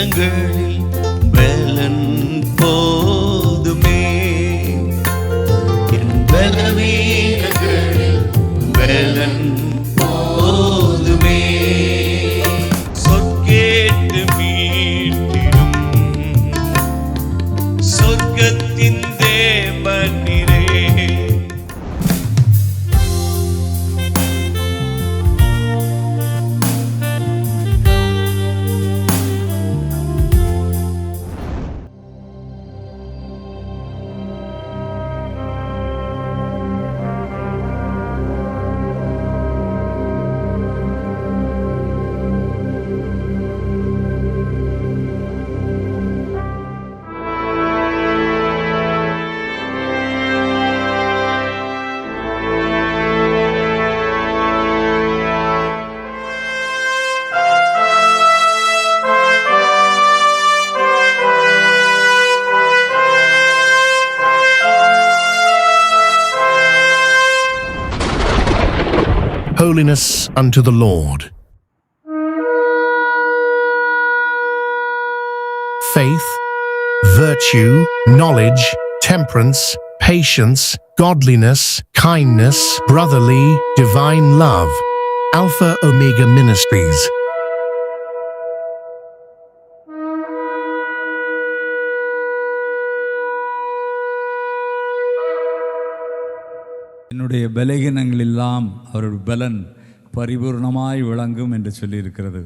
பலவீனங்களில் பலன் போதுமே. என் பலவீனங்களில் பலன் போதுமே. சொற்கேட்டு மீட்டிடும் சொர்க்கத்தின் தேவனீரே. Holiness unto the Lord. Faith, virtue, knowledge, temperance, patience, godliness, kindness, brotherly, divine love. Alpha Omega Ministries. என்னுடைய பலகீனங்கள் எல்லாம் அவருடைய பலன் பரிபூர்ணமாய் விளங்கும் என்று சொல்லியிருக்கிறது.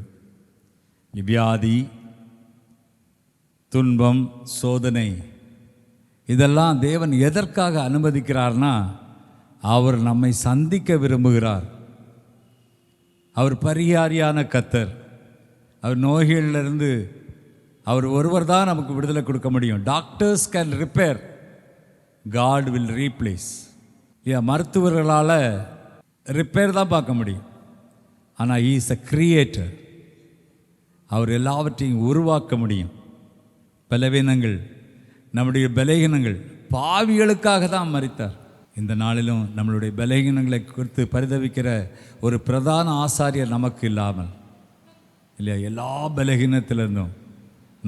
வியாதி, துன்பம், சோதனை இதெல்லாம் தேவன் எதற்காக அனுமதிக்கிறார்னா, அவர் நம்மை சந்திக்க விரும்புகிறார். அவர் பரிகாரியான கர்த்தர். அவர் நோய்களிலிருந்து அவர் ஒருவர் தான் நமக்கு விடுதலை கொடுக்க முடியும். Doctors can repair, God will replace. மருத்துவர்களால் ரிப்பேர் தான் பார்க்க முடியும். ஆனால் ஹீ இஸ் அ கிரியேட்டர். அவர் எல்லாவற்றையும் உருவாக்க முடியும். பலவீனங்கள், நம்முடைய பலகீனங்கள் பாவிகளுக்காக தான் மரித்தார். இந்த நாளிலும் நம்மளுடைய பலகீனங்களை குறித்து பரிதவிக்கிற ஒரு பிரதான ஆசாரியர் நமக்கு இல்லாமல் இல்லையா, எல்லா பலகீனத்திலிருந்தும்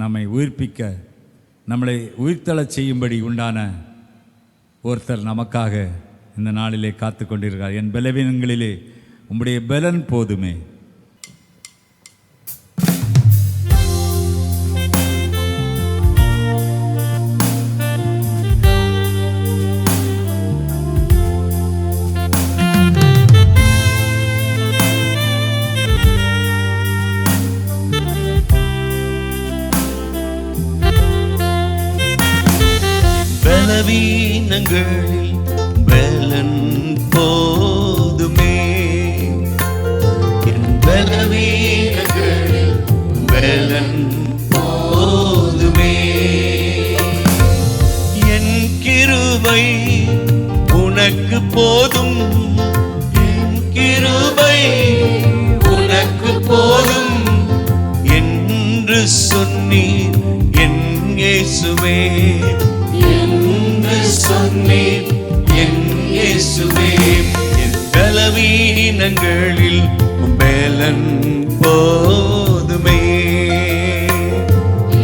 நம்மை உயிர்ப்பிக்க, நம்மளை உயிர்த்தெழச் செய்யும்படி உண்டான ஒருத்தர் நமக்காக இந்த நாளிலே காத்து கொண்டிருக்கிறார். என் பலவீனங்களிலே உம்முடைய பலன் போதுமே. பலவீனங்களில் பலன் போதுமே. என் பலவீனங்களில் பலன் போதுமே. என் கிருபை உனக்கு போதும், என் கிருபை உனக்கு போதும் என்று சொன்னீர் என் இயேசுவே. என்று சொன்னீர் என் இயேசுவே. என் பலவீனங்களில் பலன் போதுமே.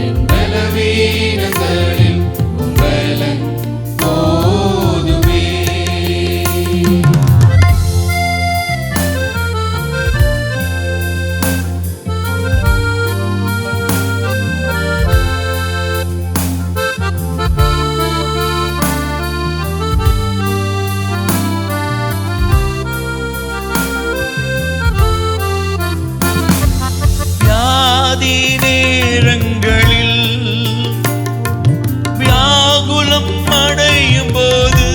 என் பலவீனங்களில் பலன் போதுமே. நேரங்களில் வியாகுலம் அடையும் போது,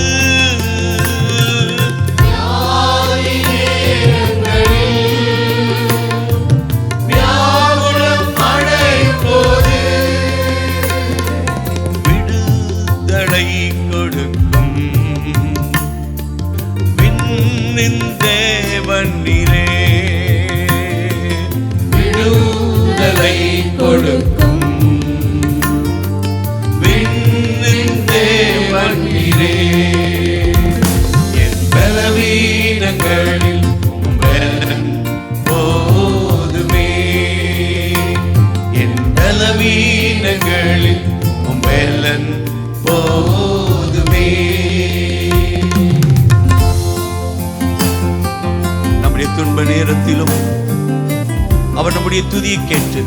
வியாகுலம் அடையும் போது விடுதலை கொடுக்கும் விண்ணின் தேவன் நீரே. விடுதலை பலவீனங்களில் உம் பலன் போதுமே. நம்முடைய துன்ப நேரத்திலும் அவர் நம்முடைய துதியை கேட்டு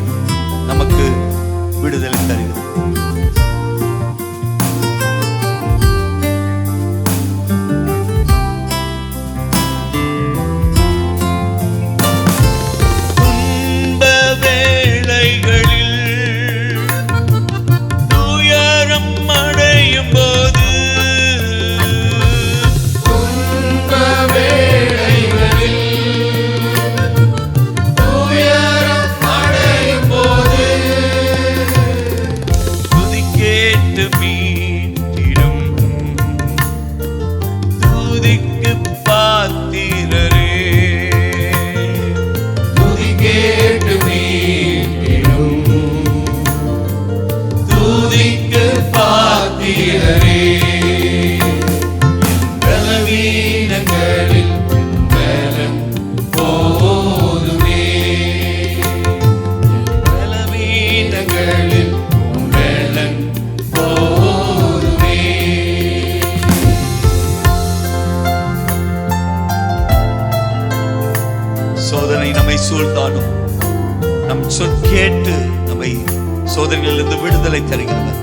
நமக்கு விடுதலை தருகிறார். துன்ப வேளைகளில் துயரம் அடையும் போது, துன்ப வேளைகளில் துயரம் அடையும் போது துதி கேட்டு மீட்டிடும் துதிக்கு பாத்திரரே. துதி கேட்டு மீட்டிடும் துதிக்கு பாத்திரரே. பலவீனங்களில் பலன் போதுமே. பலவீனங்களில் பலன் போதுமே. சோதனை நம்மை சூழ்ந்தாலும் நம் சொல் கேட்டு நம்மை சோதனைகளிலிருந்து விடுதலை தருகிறவர்.